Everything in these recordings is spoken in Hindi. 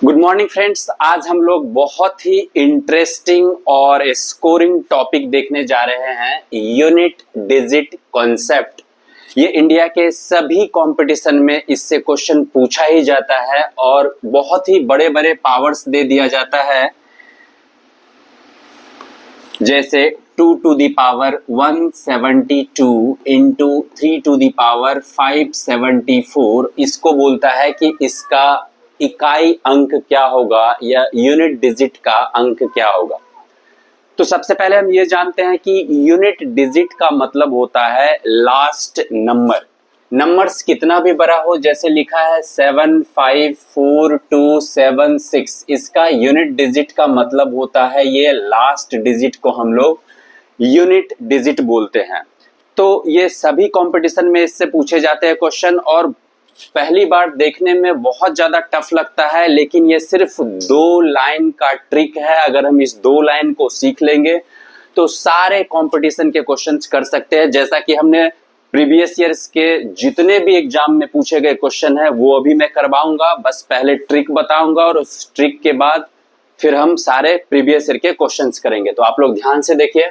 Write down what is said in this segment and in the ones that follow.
Good morning friends. आज हम लोग बहुत ही इंटरेस्टिंग और स्कोरिंग टॉपिक देखने जा रहे हैं, यूनिट डिजिट कॉन्सेप्ट। ये इंडिया के सभी कंपटीशन में इससे क्वेश्चन पूछा ही जाता है और बहुत ही बड़े बड़े पावर्स दे दिया जाता है, जैसे 2 to the power 172 into 3 to the power 574। इसको बोलता है कि इसका इकाई अंक क्या होगा या यूनिट डिजिट का अंक क्या होगा। तो सबसे पहले हम ये जानते हैं कि यूनिट डिजिट का मतलब होता है लास्ट नंबर। नंबर्स कितना भी बड़ा हो, जैसे लिखा है 75426, इसका यूनिट डिजिट का मतलब होता है ये लास्ट डिजिट को हम लोग यूनिट डिजिट बोलते हैं। तो ये सभी कंपटीशन में इससे पूछे जाते हैं क्वेश्चन और पहली बार देखने में बहुत ज्यादा टफ लगता है, लेकिन ये सिर्फ 2 लाइन का ट्रिक है। अगर हम इस 2 लाइन को सीख लेंगे तो सारे कंपटीशन के क्वेश्चंस कर सकते हैं। जैसा कि हमने प्रीवियस ईयर्स के जितने भी एग्जाम में पूछे गए क्वेश्चन है वो अभी मैं करवाऊंगा, बस पहले ट्रिक बताऊंगा और उस ट्रिक के बाद फिर हम सारे प्रीवियस ईयर के क्वेश्चंस करेंगे। तो आप लोग ध्यान से देखिए।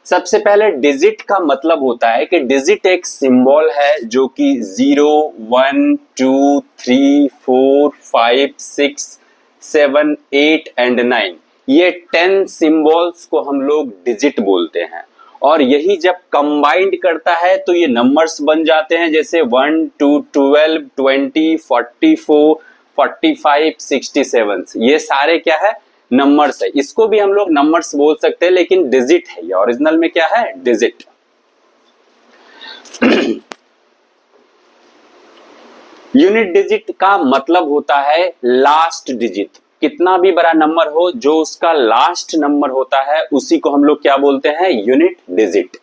सबसे पहले डिजिट का मतलब होता है कि डिजिट एक सिंबल है जो कि 0 1 2 3 4 5 6 7 8 एंड 9, ये 10 सिंबल्स को हम लोग डिजिट बोलते हैं। और यही जब कंबाइंड करता है तो ये नंबर्स बन जाते हैं, जैसे 1 2 12 20 44 45 67। ये सारे क्या है, नंबर्स है। इसको भी हम लोग नंबर्स बोल सकते हैं, लेकिन डिजिट है ये। ओरिजिनल में क्या है, डिजिट। यूनिट डिजिट का मतलब होता है लास्ट डिजिट। कितना भी बड़ा नंबर हो, जो उसका लास्ट नंबर होता है उसी को हम लोग क्या बोलते हैं, यूनिट डिजिट।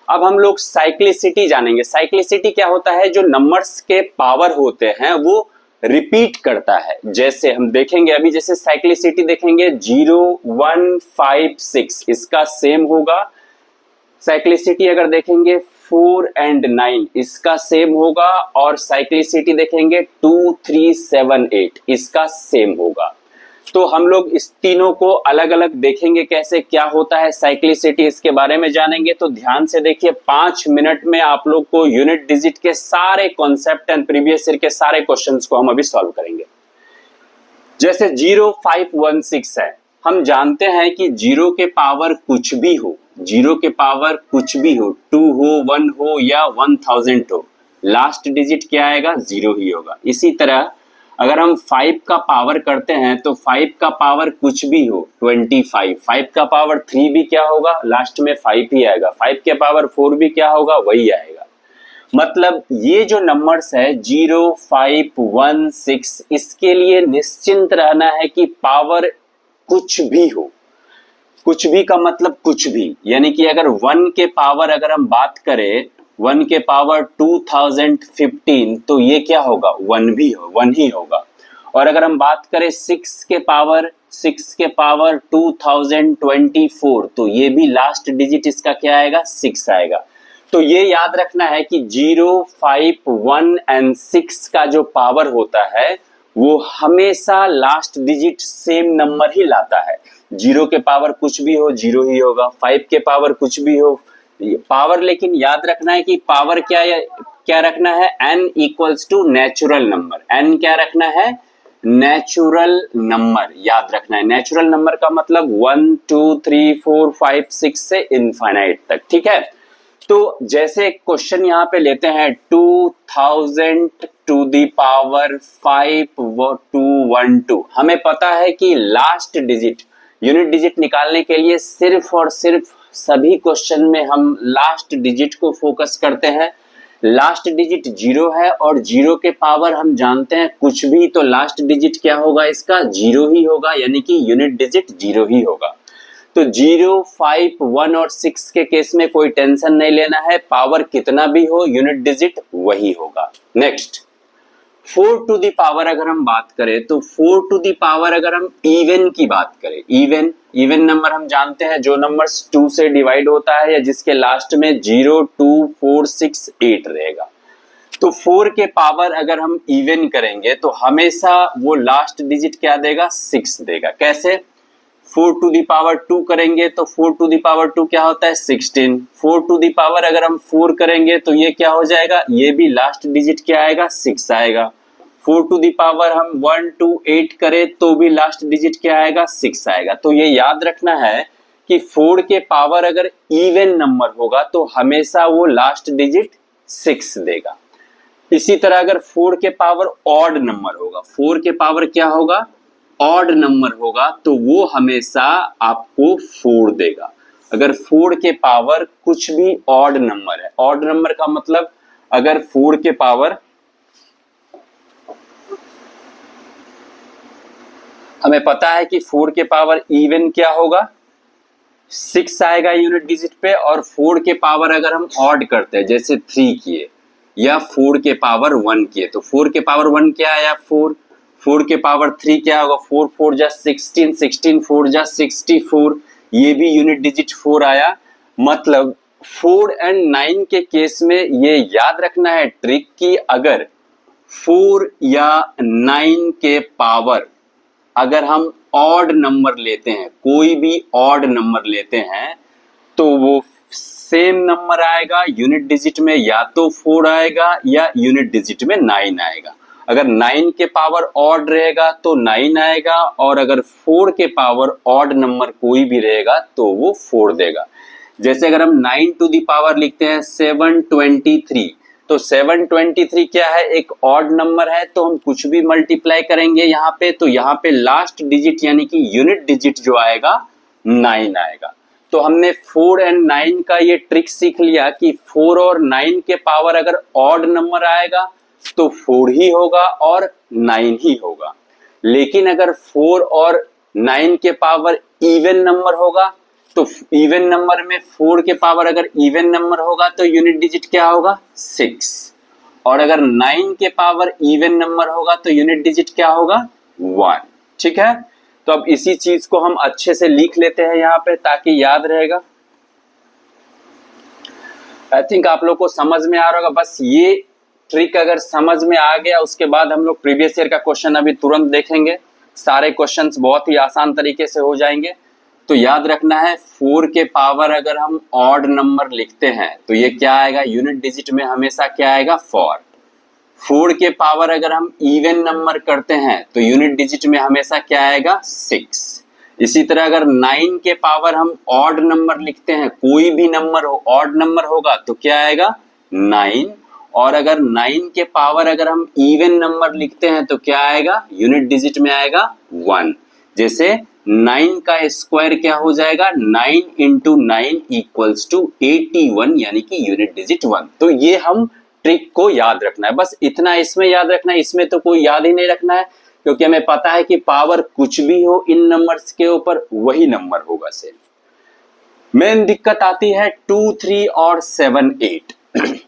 अब हम लोग साइक्लिसिटी जानेंगे। साइक्लिसिटी क्या होता है, जो नंबर्स के पावर होते हैं वो रिपीट करता है। जैसे हम देखेंगे अभी, जैसे साइक्लिसिटी देखेंगे 0 1 5 6, इसका सेम होगा। साइक्लिसिटी अगर देखेंगे 4 एंड 9, इसका सेम होगा। और साइक्लिसिटी देखेंगे 2 3 7 8, इसका सेम होगा। तो हम लोग इस तीनों को अलग अलग देखेंगे कैसे क्या होता है साइक्लिसिटी, इसके बारे में जानेंगे। तो ध्यान से देखिए, 5 मिनट में आप लोग को यूनिट डिजिट के सारे कॉन्सेप्ट एंड प्रीवियस ईयर के सारे क्वेश्चंस को हम अभी सॉल्व करेंगे। जैसे 0 5 1 6 है, हम जानते हैं कि 0 के पावर कुछ भी हो, 0 के पावर कुछ भी हो, 2 हो 1 हो या 1000 हो, लास्ट डिजिट क्या आएगा, 0 ही होगा। इसी तरह अगर हम 5 का पावर करते हैं तो 5 का पावर कुछ भी हो, 25, 5 का पावर 3 भी क्या होगा, लास्ट में 5 ही आएगा। 5 के पावर 4 भी क्या होगा, वही आएगा। मतलब ये जो नंबर्स है 0 5 1 6, इसके लिए निश्चिंत रहना है कि पावर कुछ भी हो। कुछ भी का मतलब कुछ भी, यानी कि अगर 1 के पावर अगर हम बात करें, 1 के पावर 2015, तो ये क्या होगा, 1 भी हो, 1 ही होगा। और अगर हम बात करें 6 के पावर 2024, तो ये भी लास्ट डिजिट इसका क्या आएगा, 6 आएगा। तो ये याद रखना है कि 0 5 1 एंड 6 का जो पावर होता है वो हमेशा लास्ट डिजिट सेम नंबर ही लाता है। 0 के पावर कुछ भी हो, 0 ही होगा। 5 के पावर कुछ भी हो, पावर, लेकिन याद रखना है कि पावर क्या रखना है, n equals to natural number. n क्या रखना है, नेचुरल नंबर याद रखना है। नेचुरल नंबर का मतलब 1 2 3 4 5 6 से इनफाइनाइट तक, ठीक है। तो जैसे क्वेश्चन यहाँ पे लेते हैं 2000 टू दी पावर 5212, हमें पता है कि लास्ट डिजिट, यूनिट डिजिट निकालने के लिए सिर्फ और सिर्फ सभी क्वेश्चन में हम लास्ट डिजिट को फोकस करते हैं। लास्ट डिजिट 0 है और 0 के पावर हम जानते हैं कुछ भी, तो लास्ट डिजिट क्या होगा, इसका 0 ही होगा, यानी कि यूनिट डिजिट 0 ही होगा। तो 0 5 1 और 6 के केस में कोई टेंशन नहीं लेना है, पावर कितना भी हो यूनिट डिजिट वही होगा। नेक्स्ट 4 टू दी पावर अगर हम बात करें, तो 4 टू दी पावर अगर हम इवन की बात करें, इवन नंबर हम जानते हैं जो नंबर्स 2 से डिवाइड होता है या जिसके लास्ट में 0 2 4 6 8 रहेगा। तो 4 के पावर अगर हम इवन करेंगे तो हमेशा वो लास्ट डिजिट क्या देगा, 6 देगा। कैसे, 4 टू दी पावर 2 करेंगे तो 4 टू दी पावर 2 क्या होता है, 16। 4 टू दी पावर अगर हम 4 करेंगे तो ये क्या हो जाएगा, ये भी लास्ट डिजिट क्या आएगा, 6 आएगा। 4 टू दी पावर हम 1 to 8 करें तो भी लास्ट डिजिट क्या आएगा, 6 आएगा। तो ये याद रखना है कि 4 के पावर अगर इवन नंबर होगा तो हमेशा वो लास्ट डिजिट 6 देगा। इसी तरह अगर 4 के पावर ऑड नंबर होगा, 4 के पावर क्या होगा, ऑड नंबर होगा, तो वो हमेशा आपको 4 देगा। अगर 4 के पावर कुछ भी ऑड नंबर है, ऑड नंबर का मतलब अगर 4 के पावर, हमें पता है कि 4 के पावर इवन क्या होगा, 6 आएगा यूनिट डिजिट पे, और 4 के पावर अगर हम ऑड करते हैं जैसे 3 किए या 4 के पावर 1 किए, तो 4 के पावर 1 क्या आया, 4। 4 के पावर 3 क्या होगा, 4 4 जा 16, 16 4 जा 64, ये भी यूनिट डिजिट 4 आया। मतलब 4 एंड 9 के केस में ये याद रखना है ट्रिक कि अगर 4 या 9 के पावर अगर हम ऑड नंबर लेते हैं, कोई भी ऑड नंबर लेते हैं, तो वो सेम नंबर आएगा यूनिट डिजिट में, या तो 4 आएगा या यूनिट डिजिट में 9 आएगा। अगर 9 के पावर ऑड रहेगा तो 9 आएगा, और अगर 4 के पावर ऑड नंबर कोई भी रहेगा तो वो 4 देगा। जैसे अगर हम 9 टू दी पावर लिखते हैं 723, तो 723 क्या है, एक ऑड नंबर है, तो हम कुछ भी मल्टीप्लाई करेंगे यहाँ पे, तो यहाँ पे लास्ट डिजिट यानी कि यूनिट डिजिट जो आएगा 9 आएगा। तो हमने 4 एंड 9 का ये ट्रिक सीख लिया कि 4 और 9 के पावर अगर ऑड नंबर आएगा तो 4 ही होगा और 9 ही होगा। लेकिन अगर 4 और 9 के पावर इवन नंबर होगा तो इवन नंबर में 4 के पावर अगर इवन नंबर होगा तो यूनिट डिजिट क्या होगा, 6, और अगर 9 के पावर इवन नंबर होगा तो यूनिट डिजिट क्या होगा, 1। ठीक है, तो अब इसी चीज को हम अच्छे से लिख लेते हैं यहाँ पे ताकि याद रहेगा। आई थिंक आप लोग को समझ में आ रहा होगा। बस ये ट्रिक अगर समझ में आ गया, उसके बाद हम लोग प्रीवियस ईयर का क्वेश्चन अभी तुरंत देखेंगे। सारे क्वेश्चंस बहुत ही आसान तरीके से हो जाएंगे। तो याद रखना है 4 के पावर अगर हम ऑड नंबर लिखते हैं तो ये क्या आएगा, यूनिट डिजिट में हमेशा क्या आएगा, 4। 4 के पावर अगर हम इवन नंबर करते हैं तो यूनिट डिजिट में हमेशा क्या आएगा, 6। इसी तरह अगर 9 के पावर हम ऑड नंबर लिखते हैं, कोई भी नंबर हो ऑड नंबर होगा तो क्या आएगा, 9, और अगर 9 के पावर अगर हम इवन नंबर लिखते हैं तो क्या आएगा, यूनिट डिजिट में आएगा 1। जैसे 9 का स्क्वायर क्या हो जाएगा, 9 इंटू 9 इक्वल्स टू 81, यानी कि यूनिट डिजिट 1। तो ये हम ट्रिक को याद रखना है, बस इतना इसमें याद रखना है, इसमें तो कोई याद ही नहीं रखना है, क्योंकि हमें पता है कि पावर कुछ भी हो इन नंबर्स के ऊपर वही नंबर होगा सेम। मेन दिक्कत आती है 2, 3 और 7, 8।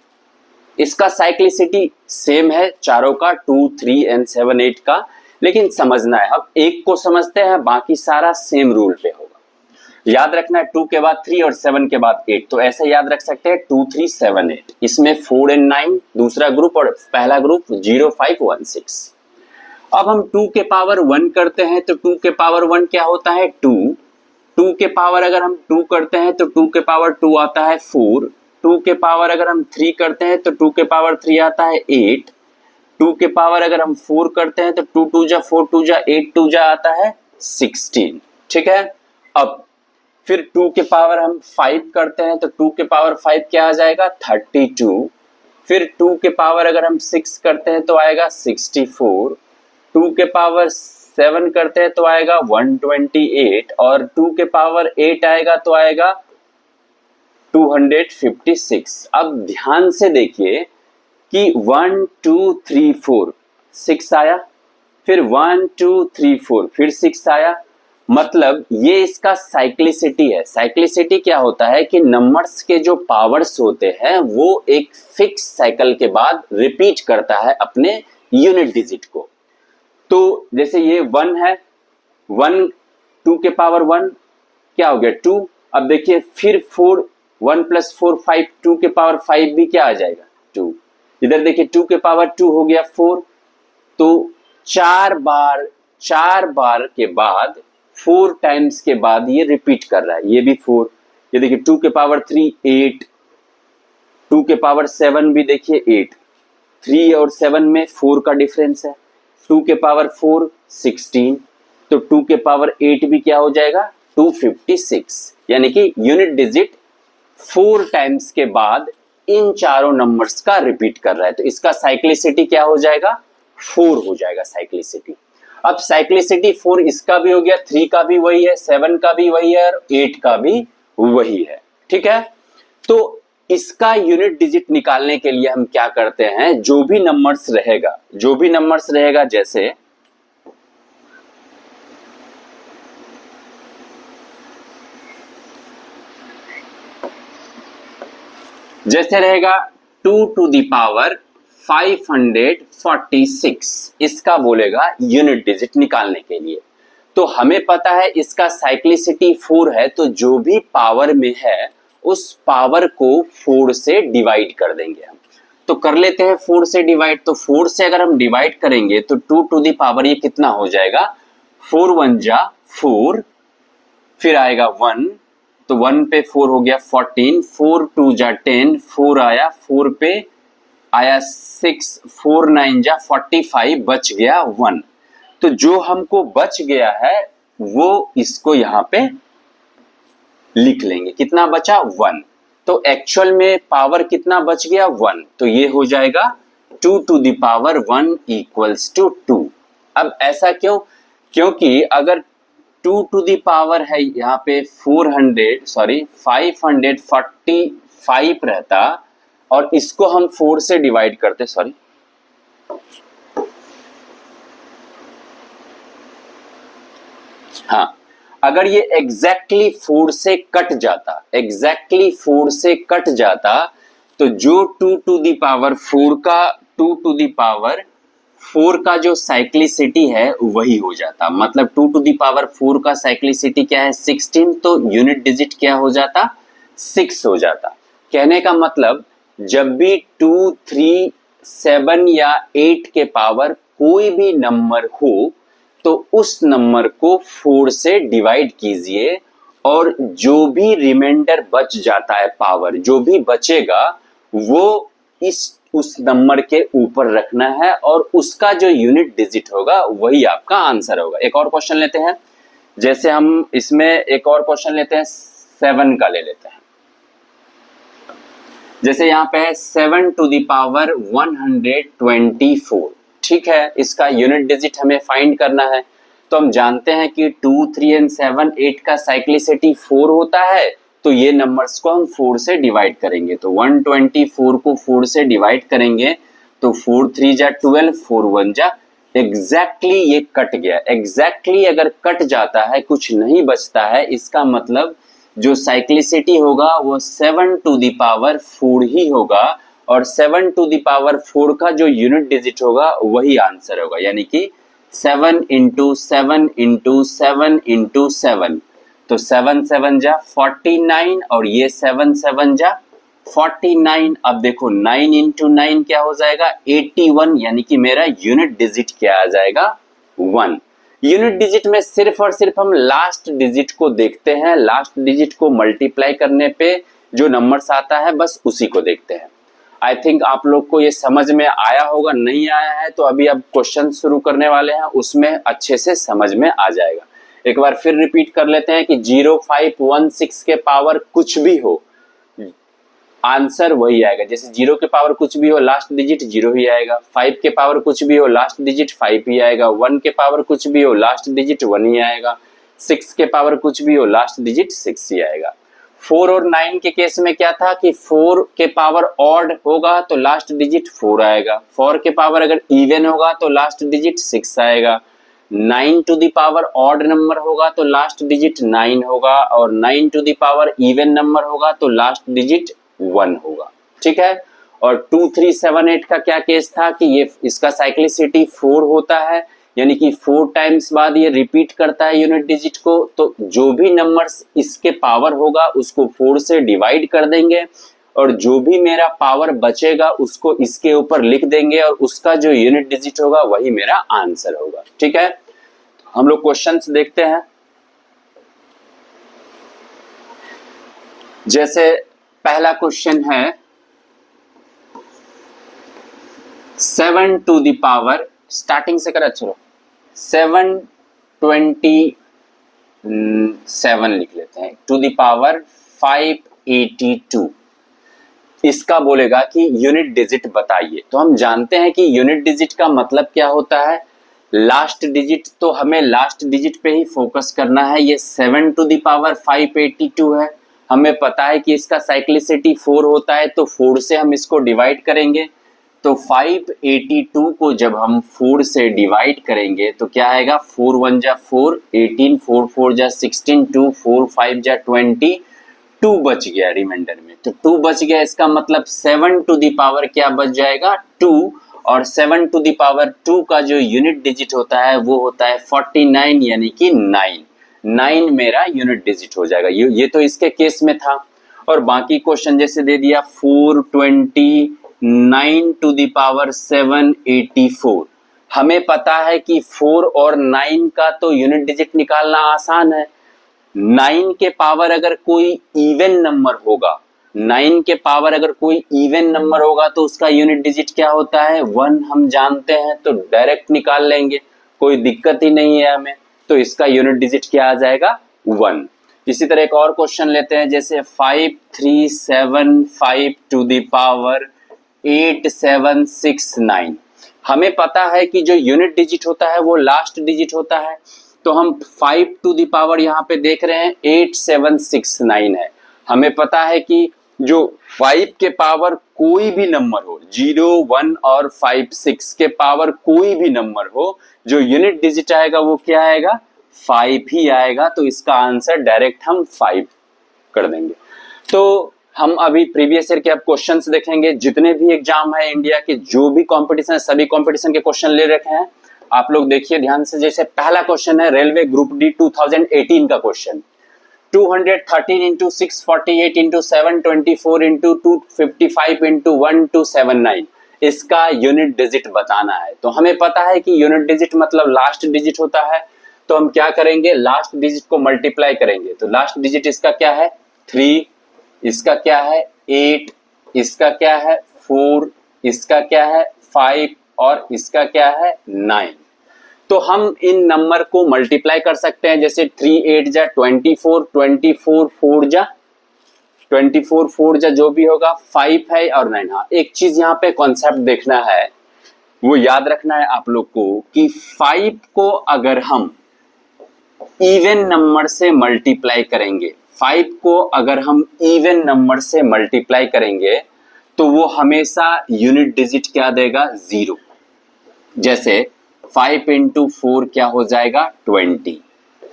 इसका साइक्लिसिटी सेम है चारों का, 2, 3 एंड 7, 8 का, लेकिन समझना है, हम एक को समझते हैं, बाकी सारा सेम रूल पे होगा। याद रखना है 2 के बाद 3 और 7 के बाद 8, तो ऐसे याद रख सकते हैं 2, 3, 7, 8। इसमें 4 एंड 9 दूसरा ग्रुप और पहला ग्रुप 0, 5, 1, 6। अब हम 2 के पावर 1 करते हैं तो 2 के पावर 1 क्या होता है, 2। 2 के पावर अगर हम 2 करते हैं तो 2 के पावर 2 आता है 4। 2 के पावर अगर हम 3 करते हैं तो 2 के पावर 3 आता है 8। 2 के पावर अगर हम 4 करते हैं तो 2 2 जा 4 2 जा 8 2 जा आता है 16। ठीक है, अब फिर 2 के पावर हम 5 करते हैं तो 2 के पावर 5 क्या आ जाएगा, 32। फिर 2 के पावर अगर हम 6 करते हैं तो आएगा 64। 2 के पावर 7 करते हैं तो आएगा 128, और 2 के पावर 8 आएगा तो आएगा 256। अब ध्यान से देखिए कि 1 2 3 4 6 आया, फिर 1 2 3 4 फिर 6 आया, मतलब ये इसका साइक्लिसिटी है। साइक्लिसिटी क्या होता है कि नंबर्स के जो पावर्स होते हैं वो एक फिक्स साइकिल के बाद रिपीट करता है अपने यूनिट डिजिट को। तो जैसे ये 1 है, 1 2 के पावर 1 क्या हो गया, 2। अब देखिए फिर 4, 1 + 4 5, 2 के पावर 5 भी क्या आ जाएगा, 2। इधर देखिए 2 के पावर 2 हो गया 4, तो चार बार के बाद 4 टाइम्स के बाद ये रिपीट कर रहा है, ये भी 4, ये देखिए 2 के पावर 3 8, 2 के पावर 7 भी देखिए 8, 3 और 7 में 4 का डिफरेंस है, 2 के पावर 4 16, तो 2 के पावर 8 भी क्या हो जाएगा 256, यानी कि यूनिट डिजिट 4 टाइम्स के बाद इन चारों नंबर्स का रिपीट कर रहा है, तो इसका साइक्लिसिटी क्या हो जाएगा 4 हो जाएगा साइक्लिसिटी। अब साइक्लिसिटी 4 इसका भी हो गया, 3 का भी वही है, 7 का भी वही है और 8 का भी वही है, ठीक है। तो इसका यूनिट डिजिट निकालने के लिए हम क्या करते हैं, जो भी नंबर्स रहेगा जैसे रहेगा 2 टू द पावर 546, इसका बोलेगा यूनिट डिजिट निकालने के लिए। तो हमें पता है इसका साइक्लिसिटी 4 है, तो जो भी पावर में है उस पावर को 4 से डिवाइड कर देंगे हम। तो कर लेते हैं 4 से डिवाइड, तो 4 से अगर हम डिवाइड करेंगे तो 2 टू द पावर ये कितना हो जाएगा 4 1 जा 4, फिर आएगा 1, तो 1 पे 4 हो गया 14, 4 2 जा 10, 4 आया, 4 पे आया 6, 4 9 जा 45, बच गया 1। तो जो हमको बच गया है वो इसको यहां पे लिख लेंगे, कितना बचा 1, तो एक्चुअल में पावर कितना बच गया 1, तो ये हो जाएगा 2 to the power 1 equals to 2। अब ऐसा क्यों, क्योंकि अगर 2 टू द पावर है यहाँ पे 545 रहता और इसको हम 4 से डिवाइड करते, हाँ, अगर ये एग्जैक्टली 4 से कट जाता, तो जो 2 टू द पावर 4 का जो साइक्लिसिटी है वही हो जाता, मतलब 2 टू द पावर 4 का साइक्लिसिटी क्या है 16, तो यूनिट डिजिट क्या हो जाता 6 हो जाता। कहने का मतलब जब भी 2 3 7 या 8 के पावर कोई भी नंबर हो तो उस नंबर को 4 से डिवाइड कीजिए और जो भी रिमाइंडर बच जाता है, पावर जो भी बचेगा वो उस नंबर के ऊपर रखना है और उसका जो यूनिट डिजिट होगा वही आपका आंसर होगा। एक और क्वेश्चन लेते हैं, जैसे हम इसमें एक और क्वेश्चन लेते हैं 7 का ले लेते हैं। जैसे यहाँ पे है 7 टू द पावर 124, ठीक है, इसका यूनिट डिजिट हमें फाइंड करना है। तो हम जानते हैं कि 2 3 एंड 7 8 का साइक्लिसिटी 4 होता है, तो ये नंबर्स को हम 4 से डिवाइड करेंगे, तो 124 को 4 से डिवाइड करेंगे तो 4 3 जा 12, 4 1 जा, एग्जैक्टली ये कट गया। एग्जैक्टली अगर कट जाता है, कुछ नहीं बचता है, इसका मतलब जो साइक्लिसिटी होगा वो 7 टू द पावर 4 ही होगा और 7 टू द पावर 4 का जो यूनिट डिजिट होगा वही आंसर होगा, यानी कि 7 इंटू 7 इंटू 7 इंटू 7, तो 7 7 जा 49 और ये 7 7 जा 49। अब देखो 9 इंटू 9 क्या हो जाएगा 81, यानी कि मेरा यूनिट डिजिट क्या आ जाएगा 1। यूनिट डिजिट में सिर्फ और सिर्फ हम लास्ट डिजिट को देखते हैं, लास्ट डिजिट को मल्टीप्लाई करने पे जो नंबर्स आता है बस उसी को देखते हैं। आई थिंक आप लोग को ये समझ में आया होगा, नहीं आया है तो अभी अब क्वेश्चन शुरू करने वाले हैं, उसमें अच्छे से समझ में आ जाएगा। एक बार फिर रिपीट कर लेते हैं कि 0516 के पावर कुछ भी हो आंसर वही आएगा। जैसे 0 के पावर कुछ भी हो लास्ट डिजिट 0 ही आएगा, 5 के पावर कुछ भी हो लास्ट डिजिट 5 ही आएगा, 1 के पावर कुछ भी हो लास्ट डिजिट 1 ही आएगा, 6 के पावर कुछ भी हो लास्ट डिजिट 6 ही आएगा। 4 और 9 के केस में क्या था कि 4 के पावर ऑड होगा तो लास्ट डिजिट 4 आएगा, 4 के पावर अगर इवन होगा तो लास्ट डिजिट 6 आएगा, 9 to the power odd number होगा तो लास्ट डिजिट 9 होगा और 9 to the power even number होगा तो लास्ट डिजिट 1 होगा, ठीक है। और 2 3 7 8 का क्या केस था कि ये इसका साइक्लिसिटी 4 होता है, यानी कि 4 टाइम्स बाद ये रिपीट करता है यूनिट डिजिट को, तो जो भी नंबर्स इसके पावर होगा उसको 4 से डिवाइड कर देंगे और जो भी मेरा पावर बचेगा उसको इसके ऊपर लिख देंगे और उसका जो यूनिट डिजिट होगा वही मेरा आंसर होगा। ठीक है, हम लोग क्वेश्चंस देखते हैं। जैसे पहला क्वेश्चन है 7 टू द पावर, स्टार्टिंग से कर, चलो 727 लिख लेते हैं, टू द पावर 582। इसका बोलेगा कि यूनिट डिजिट बताइए। तो हम जानते हैं कि यूनिट डिजिट का मतलब क्या होता है, लास्ट डिजिट। तो हमें लास्ट डिजिट पे ही फोकस करना है। ये 7 टू द पावर 582 है, हमें पता है कि इसका साइक्लिसिटी 4 होता है, तो 4 से हम इसको डिवाइड करेंगे। तो 582 को जब हम 4 से डिवाइड करेंगे तो क्या आएगा, 4 1 जा 4, 18, 4 4 जा 16, 2 4 5 जा 20, 2 बच गया रिमाइंडर में। तो 2 बच गया, इसका मतलब 7 टू द पावर क्या बच जाएगा, 2। और 7 टू द पावर 2 का जो यूनिट डिजिट होता है वो होता है 49, यानी कि 9 मेरा यूनिट डिजिट हो जाएगा। ये तो इसके केस में था। और बाकी क्वेश्चन जैसे दे दिया 429 टू द पावर 784। हमें पता है कि 4 और 9 का तो यूनिट डिजिट निकालना आसान है। 9 के पावर अगर कोई इवन नंबर होगा, 9 के पावर अगर कोई इवन नंबर होगा तो उसका यूनिट डिजिट क्या होता है, 1 हम जानते हैं, तो डायरेक्ट निकाल लेंगे, कोई दिक्कत ही नहीं है हमें। तो इसका यूनिट डिजिट क्या आ जाएगा, 1। इसी तरह एक और क्वेश्चन लेते हैं, जैसे 5375 टू द पावर 8769। हमें पता है कि जो यूनिट डिजिट होता है वो लास्ट डिजिट होता है। तो हम 5 टू द पावर यहाँ पे देख रहे हैं 8769 है। हमें पता है कि जो 5 के पावर कोई भी नंबर हो, 0 1 और 5 6 के पावर कोई भी नंबर हो, जो यूनिट डिजिट आएगा वो क्या आएगा, 5 ही आएगा। तो इसका आंसर डायरेक्ट हम 5 कर देंगे। तो हम अभी प्रीवियस ईयर के अब क्वेश्चंस देखेंगे। जितने भी एग्जाम है इंडिया के, जो भी कंपटीशन है, सभी कंपटीशन के क्वेश्चन ले रखे हैं, आप लोग देखिए ध्यान से। जैसे पहला क्वेश्चन है रेलवे ग्रुप डी 2018 का question, 213 into 648 into 724 into 255 into 1279, इसका यूनिट डिजिट बताना है। तो हमें पता है कि यूनिट डिजिट मतलब लास्ट डिजिट होता है। तो हम क्या करेंगे, लास्ट डिजिट को मल्टीप्लाई करेंगे। तो लास्ट डिजिट इसका क्या है, 3, इसका क्या है 8, इसका क्या है 4, इसका क्या है 5 और इसका क्या है 9। तो हम इन नंबर को मल्टीप्लाई कर सकते हैं। जैसे 3 8 जा 24, 24 4 जा 24, 4 जा जो भी होगा 5 है और 9। हाँ, एक चीज यहाँ पे कॉन्सेप्ट देखना है, वो याद रखना है आप लोग को कि 5 को अगर हम इवन नंबर से मल्टीप्लाई करेंगे, 5 को अगर हम इवन नंबर से मल्टीप्लाई करेंगे तो वो हमेशा यूनिट डिजिट क्या देगा, 0। जैसे 5 इंटू 4 क्या हो जाएगा 20,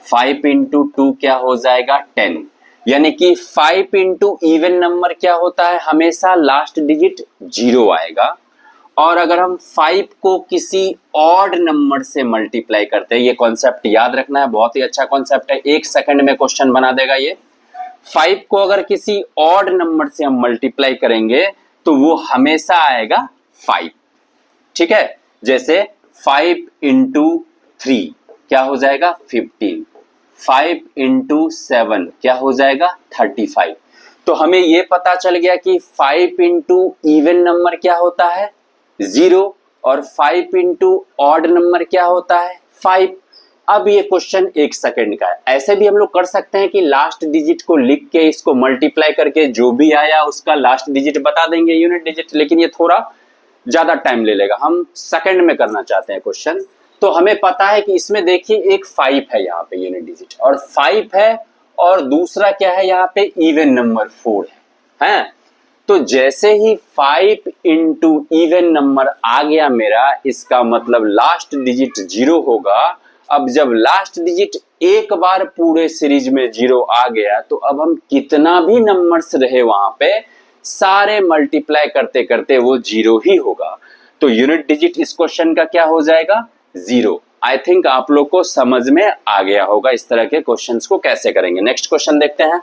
5 इंटू 2 क्या हो जाएगा 10। यानी कि 5 इंटू इवन नंबर क्या होता है, हमेशा लास्ट डिजिट 0 आएगा। और अगर हम 5 को किसी ऑड नंबर से मल्टीप्लाई करते हैं, ये कॉन्सेप्ट याद रखना है, बहुत ही अच्छा कॉन्सेप्ट है, 1 सेकंड में क्वेश्चन बना देगा ये। 5 को अगर किसी ऑड नंबर से हम मल्टीप्लाई करेंगे तो वो हमेशा आएगा 5। ठीक है, जैसे 5 इंटू 3 क्या हो जाएगा 15, 5 इंटू 7 क्या हो जाएगा 35। तो हमें ये पता चल गया कि 5 इंटू इवन नंबर क्या होता है 0 और 5 इंटू ऑड नंबर क्या होता है 5। अब ये क्वेश्चन 1 सेकंड का है। ऐसे भी हम लोग कर सकते हैं कि लास्ट डिजिट को लिख के इसको मल्टीप्लाई करके जो भी आया उसका लास्ट डिजिट बता देंगे, यूनिट डिजिट, लेकिन ये थोड़ा ज्यादा टाइम ले लेगा। हम सेकंड में करना चाहते हैं क्वेश्चन। तो हमें पता है कि इसमें देखिए एक 5 है यहाँ पे यूनिट डिजिट, और 5 है और दूसरा क्या है यहाँ पे इवन नंबर 4 है। तो जैसे ही 5 इंटू इवन नंबर आ गया मेरा, इसका मतलब लास्ट डिजिट 0 होगा। अब जब लास्ट डिजिट एक बार पूरे सीरीज में 0 आ गया तो अब हम कितना भी नंबर्स रहे वहां पे सारे मल्टीप्लाई करते करते वो 0 ही होगा। तो यूनिट डिजिट इस क्वेश्चन का क्या हो जाएगा 0। आई थिंक आप लोग को समझ में आ गया होगा इस तरह के क्वेश्चंस को कैसे करेंगे। नेक्स्ट क्वेश्चन देखते हैं।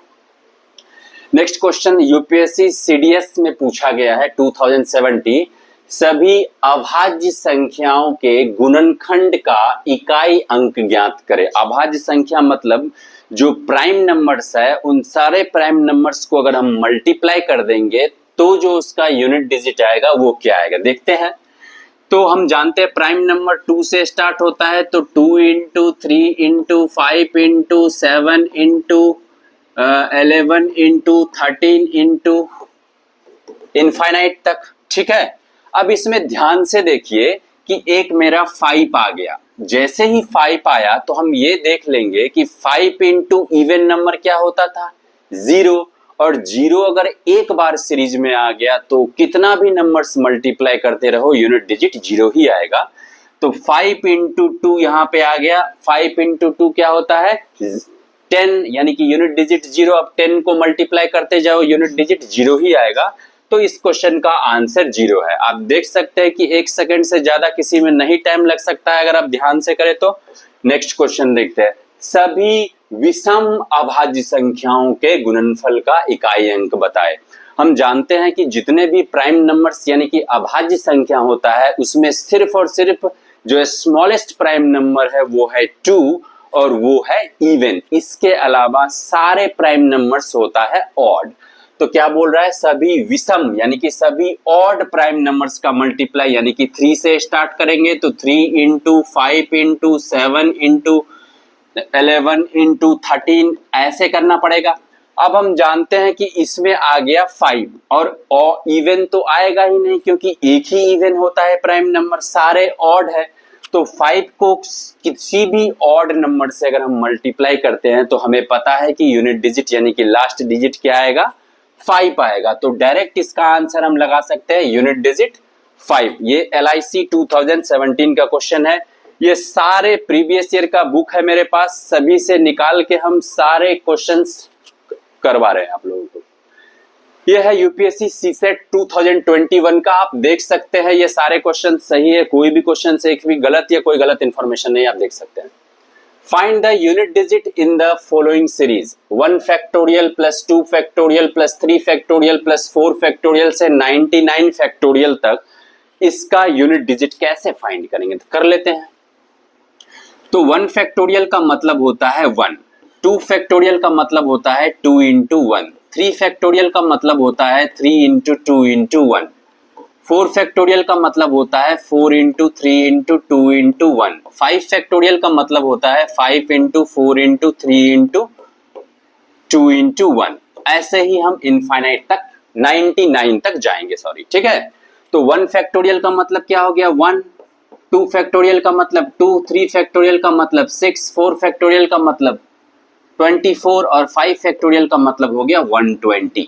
नेक्स्ट क्वेश्चन यूपीएससी सीडीएस में पूछा गया है 2070, सभी अभाज्य संख्याओं के गुणनखंड का इकाई अंक ज्ञात करें। अभाज्य संख्या मतलब जो प्राइम नंबर्स है उन सारे प्राइम नंबर्स को अगर हम मल्टीप्लाई कर देंगे तो जो उसका यूनिट डिजिट आएगा वो क्या आएगा, देखते हैं। तो हम जानते हैं प्राइम नंबर 2 से स्टार्ट होता है, तो 2 into 3 into 5 into 7 into 11 into 13 into infinite तक, ठीक है। अब इसमें ध्यान से देखिए कि एक मेरा 5 आ गया, जैसे ही 5 आया तो हम ये देख लेंगे कि 5 इंटू इवन नंबर क्या होता था 0, और 0 अगर एक बार सीरीज में आ गया तो कितना भी नंबर्स मल्टीप्लाई करते रहो यूनिट डिजिट 0 ही आएगा। तो 5 इंटू 2 यहाँ पे आ गया, 5 इंटू 2 क्या होता है 10, यानी कि यूनिट डिजिट 0। अब 10 को मल्टीप्लाई करते जाओ यूनिट डिजिट 0 ही आएगा। तो इस क्वेश्चन का आंसर 0 है। आप देख सकते हैं कि 1 सेकंड से ज्यादा किसी में नहीं टाइम लग सकता है अगर आप ध्यान से करें तो। नेक्स्ट क्वेश्चन देखते हैं, सभी विषम अभाज्य संख्याओं के गुणनफल का इकाई अंक बताएं। हम जानते हैं कि जितने भी प्राइम नंबर्स यानी कि अभाज्य संख्या होता है उसमें सिर्फ और सिर्फ जो स्मॉलेस्ट प्राइम नंबर है वो है 2 और वो है इवन। इसके अलावा सारे प्राइम नंबर्स होता है ऑड। तो क्या बोल रहा है, सभी विषम यानी कि सभी ऑड प्राइम नंबर्स का मल्टीप्लाई यानी कि 3 से स्टार्ट करेंगे तो 3 इंटू 5 इंटू 7 इंटू 11 इंटू 13 ऐसे करना पड़ेगा। अब हम जानते हैं कि इसमें आ गया 5 और इवन तो आएगा ही नहीं क्योंकि एक ही इवन होता है प्राइम नंबर, सारे ऑड है। तो 5 को किसी भी ऑड नंबर से अगर हम मल्टीप्लाई करते हैं तो हमें पता है कि यूनिट डिजिट यानी कि लास्ट डिजिट क्या आएगा 5 आएगा। तो डायरेक्ट इसका आंसर हम लगा सकते हैं यूनिट डिजिट 5। ये LIC 2017 का क्वेश्चन है। ये सारे प्रीवियस ईयर का बुक है मेरे पास, सभी से निकाल के हम सारे क्वेश्चंस करवा रहे हैं आप लोगों को। ये है यूपीएससी सीसेट 2021 का, आप देख सकते हैं ये सारे क्वेश्चन सही है, कोई भी क्वेश्चन से एक भी गलत या कोई गलत इंफॉर्मेशन नहीं, आप देख सकते हैं। Find the unit digit in the following series 1 factorial plus 2 factorial plus 3 factorial plus 4 factorial से 99 फैक्टोरियल तक इसका यूनिट डिजिट कैसे फाइंड करेंगे, तो कर लेते हैं। तो 1 फैक्टोरियल का मतलब होता है 1, 2 फैक्टोरियल का मतलब होता है 2 इंटू 1, 3 फैक्टोरियल का मतलब होता है 3 इंटू 2 इंटू 1, 4 फैक्टोरियल का मतलब होता है 4 इंटू 3 इंटू 2 इंटू 1, 5 फैक्टोरियल का मतलब होता है 5 इंटू 4 इंटू 3 इंटू 2 इंटू 1। ऐसे ही हम इनफाइनाइट तक 99 तक जाएंगे, सॉरी, ठीक है। तो 1 फैक्टोरियल का मतलब क्या हो गया 1, 2 फैक्टोरियल का मतलब 2, 3 फैक्टोरियल का मतलब 6, 4 फैक्टोरियल का मतलब 24 और 5 फैक्टोरियल का मतलब हो गया 120।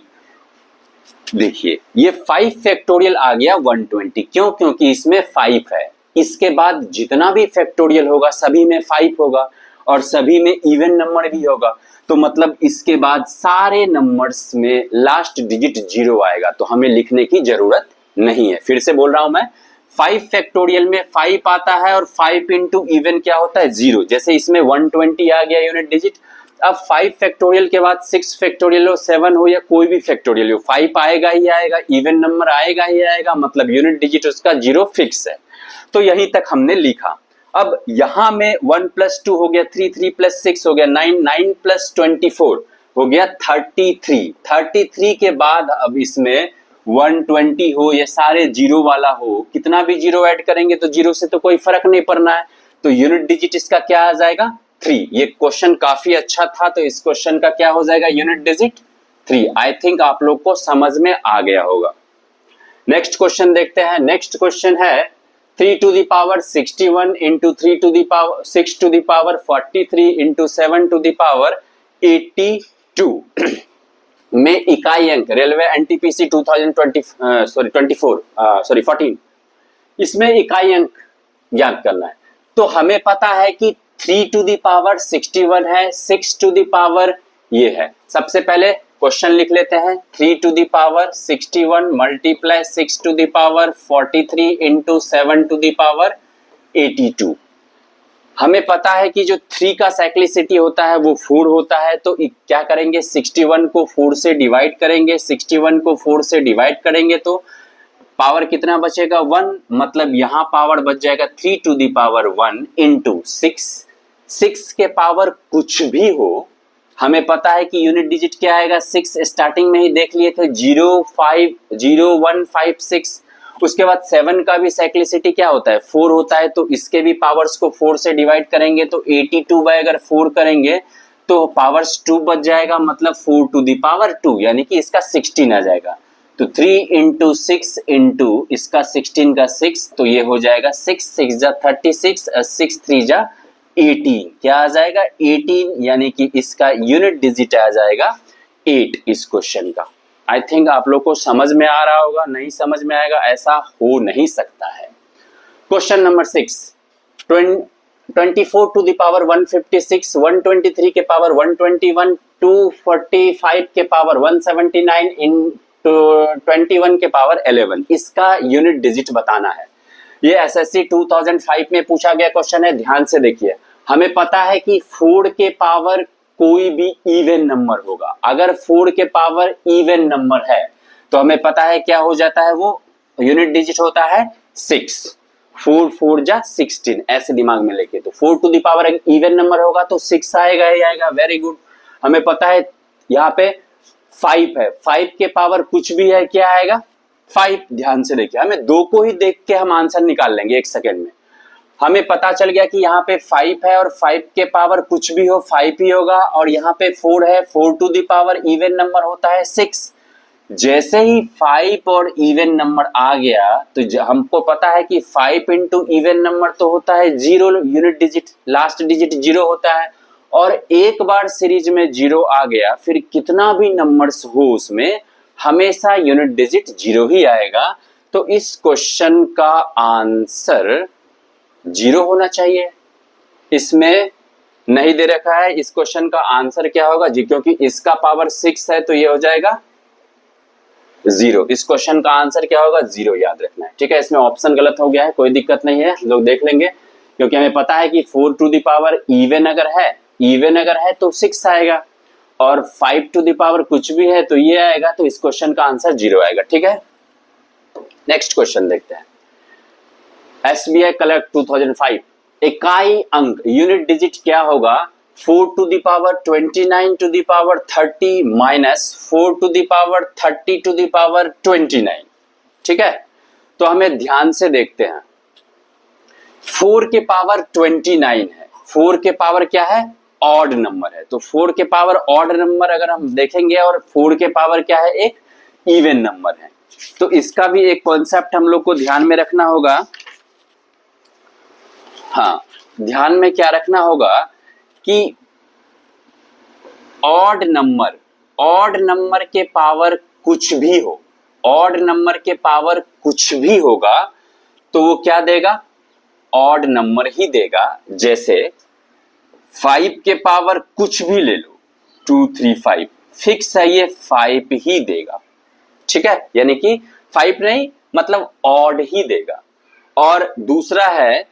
देखिए ये 5 फैक्टोरियल आ गया 120, क्यों? क्योंकि इसमें 5 है। इसके बाद जितना भी फैक्टोरियल होगा सभी में 5 होगा और सभी में इवन नंबर भी होगा, तो मतलब इसके बाद सारे नंबर्स में लास्ट डिजिट 0 आएगा, तो हमें लिखने की जरूरत नहीं है। फिर से बोल रहा हूं मैं, 5 फैक्टोरियल में 5 आता है और 5 इंटू इवन क्या होता है 0, जैसे इसमें 120 आ गया यूनिट डिजिट। अब 5 फैक्टोरियल के बाद 6 फैक्टोरियल हो, 7 हो या कोई भी फैक्टोरियल हो, 5 आएगा ही आएगा, इवन नंबर आएगा ही आएगा, मतलब यूनिट डिजिट उसका 0 फिक्स है। तो यहीं तक हमने लिखा। अब यहां में 1 प्लस 2 हो गया 3, 3 प्लस 6 हो गया 9, 9 प्लस 24 हो गया 33, 33 के बाद अब इसमें 120 हो या सारे 0 वाला हो, कितना भी 0 ऐड करेंगे तो 0 से तो कोई फर्क नहीं पड़ना है, तो यूनिट डिजिट इसका क्या आ जाएगा 3। ये क्वेश्चन काफी अच्छा था, तो इस क्वेश्चन का क्या हो जाएगा यूनिट डिजिट 3। आई थिंक आप लोग को समझ में आ गया होगा। नेक्स्ट क्वेश्चन देखते हैं। नेक्स्ट क्वेश्चन है 3 to the power 61 into 3 to the power 6 to the power 43 into 7 to the power 82 में इकाई अंक रेलवे एनटीपीसी 14, इसमें इकाई अंक ज्ञात करना है। तो हमें पता है कि 3 to the power 61 है, 6 to the power ये है। सबसे पहले क्वेश्चन लिख लेते हैं, 3 to the power 61 multiply 6 to the power 43 into 7 to the power 82। हमें पता है कि जो 3 का साइक्लिसिटी होता है वो 4 होता है, तो क्या करेंगे 61 को 4 से डिवाइड करेंगे, 61 को 4 से डिवाइड करेंगे तो पावर कितना बचेगा 1, मतलब यहां पावर बच जाएगा 3 टू द पावर 1 इंटू 6 के पावर कुछ भी हो। हमें पता है कि यूनिट डिजिट क्या आएगा, 6 स्टार्टिंग में ही देख लिए थे 0 5 0 1 5 6। उसके बाद 7 का भी साइक्लिसिटी क्या होता है 4 होता है, तो इसके भी पावर्स को 4 से डिवाइड करेंगे तो 82 बाय अगर 4 करेंगे तो पावर्स 2 बच जाएगा, मतलब 4 टू द पावर 2, यानी कि इसका 16 आ जाएगा। तो 3 इंटू 6 इंटू इसका 16 का 6, तो ये हो जाएगा 6 6 जा 36 6 3 जा 18, क्या आ जाएगा 18, यानी कि इसका यूनिट डिजिट आ जाएगा 8 इस क्वेश्चन का। आई थिंक आप लोग को समझ में आ रहा होगा, नहीं समझ में आएगा ऐसा हो नहीं सकता है। Question number 6, 24 to the power 156, 123 के पावर 121, 245 के पावर 179 इन 21 के पावर 11, इसका यूनिट डिजिट बताना है। ये एसएससी 2005 में पूछा गया क्वेश्चन है, ध्यान से देखिए। हमें पता है कि 4 के पावर कोई भी इवन नंबर होगा, अगर 4 के पावर इवन नंबर है तो हमें पता है क्या हो जाता है, वो यूनिट डिजिट होता है 6, 4 4 जा 16, ऐसे दिमाग में लेके। तो 4 to the power even number होगा तो 6 आएगा ही आएगा, वेरी गुड। हमें पता है यहाँ पे 5 है, 5 के पावर कुछ भी है, क्या आएगा 5, ध्यान से देखिए। हमें 2 को ही देख के हम आंसर निकाल लेंगे 1 सेकेंड में। हमें पता चल गया कि यहाँ पे 5 है और 5 के पावर कुछ भी हो 5 ही होगा, और यहाँ पे 4 है, 4 to the power even number होता है 6। जैसे ही 5 और इवन नंबर आ गया तो हमको पता है कि 5 इंटू इवन नंबर तो होता है 0, यूनिट डिजिट लास्ट डिजिट 0 होता है, और एक बार सीरीज में 0 आ गया फिर कितना भी नंबर्स हो उसमें हमेशा यूनिट डिजिट 0 ही आएगा। तो इस क्वेश्चन का आंसर 0 होना चाहिए। इसमें नहीं दे रखा है, इस क्वेश्चन का आंसर क्या होगा जी, क्योंकि इसका पावर 6 है तो ये हो जाएगा 0। इस क्वेश्चन का आंसर क्या होगा 0, याद रखना है, ठीक है। इसमें ऑप्शन गलत हो गया है, कोई दिक्कत नहीं है, लोग देख लेंगे, क्योंकि हमें पता है कि 4 टू द पावर इवन अगर है तो 6 आएगा, और 5 टू द पावर कुछ भी है तो ये आएगा, तो इस क्वेश्चन का आंसर 0 आएगा, ठीक है। नेक्स्ट क्वेश्चन देखते हैं। एसबीआई क्लर्क 2005, इकाई अंक यूनिट डिजिट क्या होगा 4 to the power 29 to the power 30 minus 4 to the power 30 to the power 29, ठीक है। तो हमें ध्यान से देखते हैं, 4 के पावर 29 है, 4 के पावर क्या है ऑड नंबर है, तो 4 के पावर ऑड नंबर अगर हम देखेंगे, और 4 के पावर क्या है एक इवन नंबर है, तो इसका भी एक कॉन्सेप्ट हम लोग को ध्यान में रखना होगा। हाँ, ध्यान में क्या रखना होगा कि ऑड नंबर के पावर कुछ भी हो, ऑड नंबर के पावर कुछ भी होगा तो वो क्या देगा ऑड नंबर ही देगा। जैसे 5 के पावर कुछ भी ले लो 2 3 5, फिक्स है ये 5 ही देगा, ठीक है, यानी कि 5 नहीं मतलब ऑड ही देगा। और दूसरा है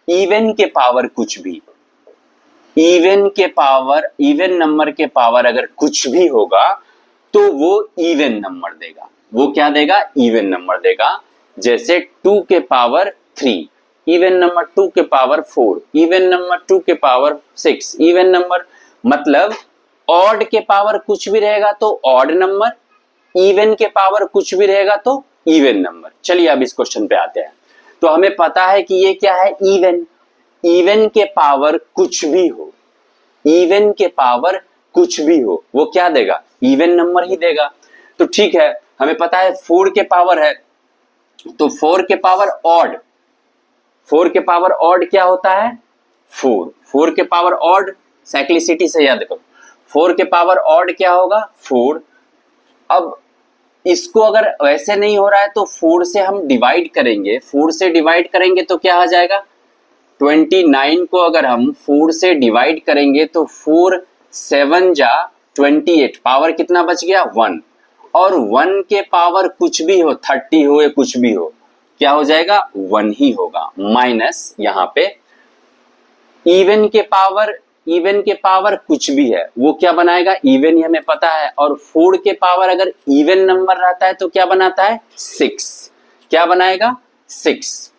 इवन के पावर कुछ भी, इवन नंबर के पावर अगर कुछ भी होगा तो वो इवन नंबर देगा, वो क्या देगा इवन नंबर देगा। जैसे 2 के पावर 3, इवन नंबर 2 के पावर 4, इवन नंबर 2 के पावर 6, इवन नंबर मतलब ऑड के पावर कुछ भी रहेगा तो ऑड नंबर, इवन के पावर कुछ भी रहेगा तो इवन नंबर। चलिए अब इस क्वेश्चन पे आते हैं। तो हमें पता है कि ये क्या है इवन के पावर कुछ भी हो, इवन के पावर कुछ भी हो वो क्या देगा इवन नंबर ही देगा। तो ठीक है, हमें पता है 4 के पावर है तो 4 के पावर ऑड, 4 के पावर ऑड क्या होता है 4 के पावर ऑड, साइक्लिसिटी से याद करो 4 के पावर ऑड क्या होगा 4। अब इसको अगर वैसे नहीं हो रहा है तो 4 से हम डिवाइड करेंगे, 4 से डिवाइड करेंगे तो क्या आ जाएगा 29 को अगर हम 4 से डिवाइड करेंगे तो 4 7 जा 28, पावर कितना बच गया 1, और 1 के पावर कुछ भी हो 30 हो या कुछ भी हो क्या हो जाएगा 1 ही होगा, माइनस यहाँ पे इवन के पावर कुछ भी है वो क्या बनाएगा, इवन ही हमें पता है। और 4 के पावर अगर इवन नंबर रहता है तो क्या बनाता है, 6। क्या बनाएगा, 6।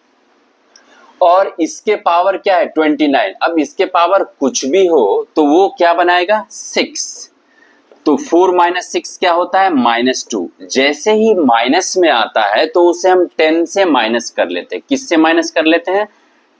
और इसके पावर क्या है, 29। अब इसके पावर कुछ भी हो तो वो क्या बनाएगा, 6। तो 4 - 6 क्या होता है, -2। जैसे ही माइनस में आता है तो उसे हम 10 से माइनस कर लेते हैं। किससे माइनस कर लेते हैं,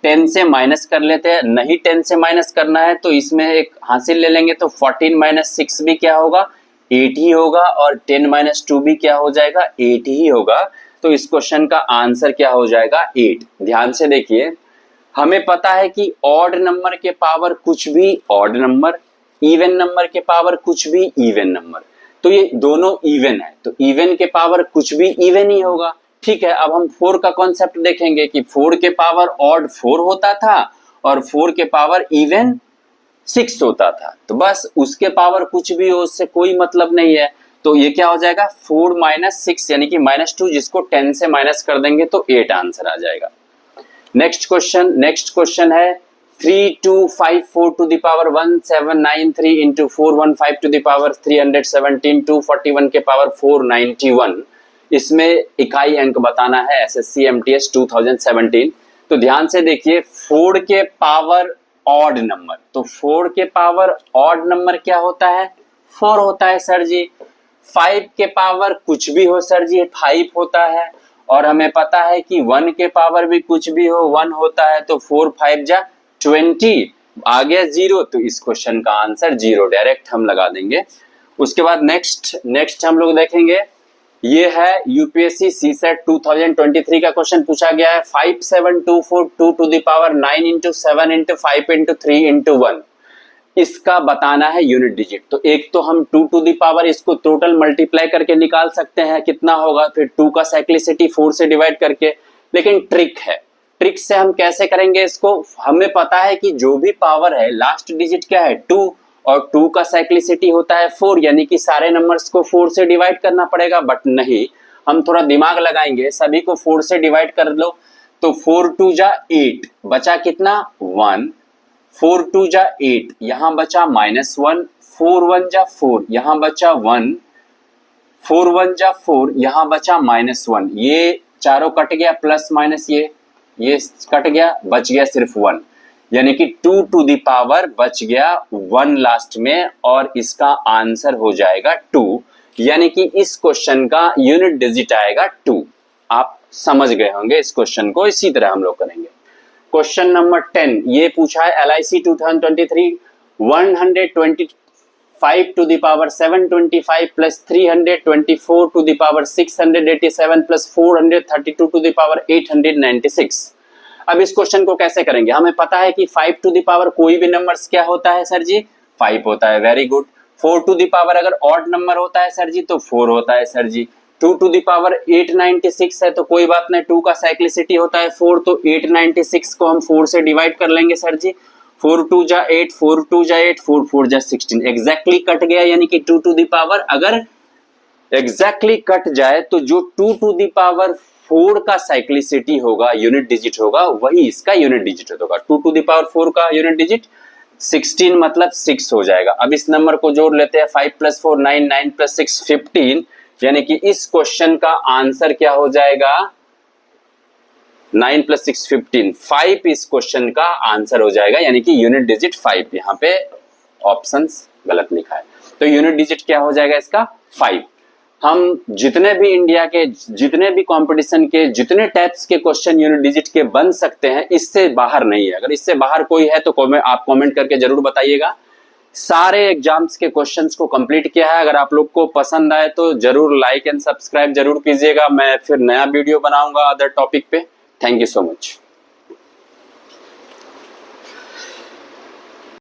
10 से माइनस कर लेते हैं। नहीं 10 से माइनस करना है तो इसमें एक हासिल ले लेंगे, तो 14 - 6 भी क्या होगा, 8 ही होगा। और 10 - 2 भी क्या हो जाएगा, 8 ही होगा। तो इस क्वेश्चन का आंसर क्या हो जाएगा, 8। ध्यान से देखिए, हमें पता है कि ऑड नंबर के पावर कुछ भी ऑड नंबर, इवन नंबर के पावर कुछ भी इवन नंबर। तो ये दोनों इवन है, तो इवन के पावर कुछ भी इवन ही होगा। ठीक है, अब हम 4 का कॉन्सेप्ट देखेंगे कि 4 के पावर ऑड 4 होता था और 4 के पावर इवन 6 होता था। तो बस उसके पावर कुछ भी हो, उससे कोई मतलब नहीं है। तो ये क्या हो जाएगा, 4 - 6 यानी कि -2, जिसको 10 से माइनस कर देंगे तो 8 आंसर आ जाएगा। नेक्स्ट क्वेश्चन है 3254 to the power 1793 into 415 to the power 317 241 के पावर 491। इसमें इकाई अंक बताना है, SSC MTS 2017। तो ध्यान से देखिए, 4 के पावर ऑड नंबर, तो 4 के पावर ऑड नंबर क्या होता है, 4 होता है सर जी। 5 के पावर कुछ भी हो सर जी, 5 होता है। और हमें पता है कि 1 के पावर भी कुछ भी हो, 1 होता है। तो 4 × 5 = 20, आ गया 0। तो इस क्वेश्चन का आंसर 0 डायरेक्ट हम लगा देंगे। उसके बाद नेक्स्ट हम लोग देखेंगे, ये है यूपीएससी सीसेट 2023 का क्वेश्चन पूछा गया है। 57242 to the power 9 into 7 into 5 into 3 into 1, इसका बताना है यूनिट डिजिट। तो एक तो हम 2 to the power इसको टोटल मल्टीप्लाई करके निकाल सकते हैं कितना होगा, फिर 2 का साइक्लिसिटी 4 से डिवाइड करके। लेकिन ट्रिक से हम कैसे करेंगे इसको, हमें पता है कि जो भी पावर है लास्ट डिजिट क्या है, 2, और 2 का साइक्लिसिटी होता है 4, यानी कि सारे नंबर्स को 4 से डिवाइड करना पड़ेगा। बट नहीं, हम थोड़ा दिमाग लगाएंगे, सभी को 4 से डिवाइड कर लो। तो 4 × 2 = 8, बचा कितना, 1। 4 × 2 = 8, यहां बचा -1। 4 × 1 = 4, यहां बचा 1। 4 × 1 = 4, यहां बचा -1। ये चारों कट गया, प्लस माइनस ये कट गया, बच गया सिर्फ 1, यानी कि 2 to the power बच गया 1 लास्ट में, और इसका आंसर हो जाएगा 2। यानी कि इस क्वेश्चन का यूनिट डिजिट आएगा 2। आप समझ गए होंगे इस क्वेश्चन को। इसी तरह हम लोग करेंगे। क्वेश्चन नंबर 10, ये पूछा है LIC 2023, 125 to the power 725 plus 324 to the power 687 plus 432 to the power 896। अब इस क्वेश्चन को कैसे करेंगे, हमें पता है कि 5 to the power कोई भी नंबर्स क्या होता है सर जी, 5 होता है। Very good. 4 to the power अगर ऑड नंबर होता है सर जी तो 4 होता है sir ji. 2 to the power 896 है तो कोई बात नहीं, 2 का साइक्लिसिटी होता है 4, तो 896 को हम 4 से डिवाइड कर लेंगे सर जी। 4 × 2 = 8, 4 × 2 = 8, 4 × 4 = 16, एग्जैक्टली कट गया। यानी कि 2 to the power अगर एग्जैक्टली कट जाए तो जो 2 to the power 4 का साइक्लिसिटी होगा, यूनिट डिजिट होगा, वही इसका यूनिट डिजिट होगा। 2 to the power 4 का यूनिट डिजिट 16 मतलब 6 हो जाएगा। अब इस नंबर को जोड़ लेते हैं, 5 + 4 9, 9 + 6 15, यानी कि इस क्वेश्चन का आंसर क्या हो जाएगा, 9 + 6 15, 5 इस क्वेश्चन का आंसर हो जाएगा। यानी कि यूनिट डिजिट 5, यहाँ पे ऑप्शंस गलत लिखा है। तो यूनिट डिजिट क्या हो जाएगा इसका, 5। हम जितने भी इंडिया के जितने भी कंपटीशन के जितने टाइप्स के क्वेश्चन यूनिट डिजिट के बन सकते हैं, इससे बाहर नहीं है। अगर इससे बाहर कोई है तो आप कमेंट करके जरूर बताइएगा। सारे एग्जाम्स के क्वेश्चंस को कंप्लीट किया है। अगर आप लोग को पसंद आए तो जरूर लाइक एंड सब्सक्राइब जरूर कीजिएगा। मैं फिर नया वीडियो बनाऊंगा अदर टॉपिक पे। Thank you so much.